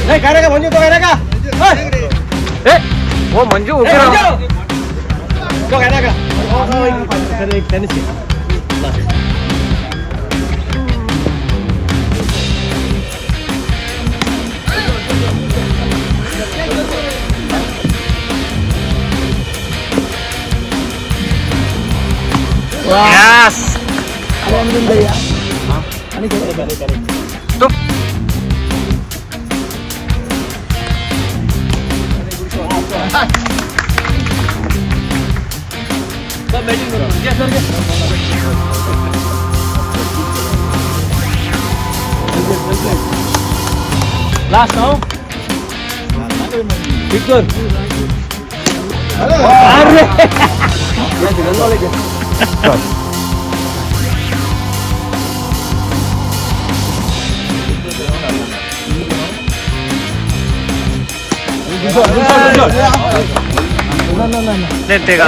नाही काय रे का म्हणजे तो काय रे का हो मंजू उभी ए, राहा. मंजू! तो काय रे का एक टेनिस Yes. Tup. लास्ट नाव विक्टर देते का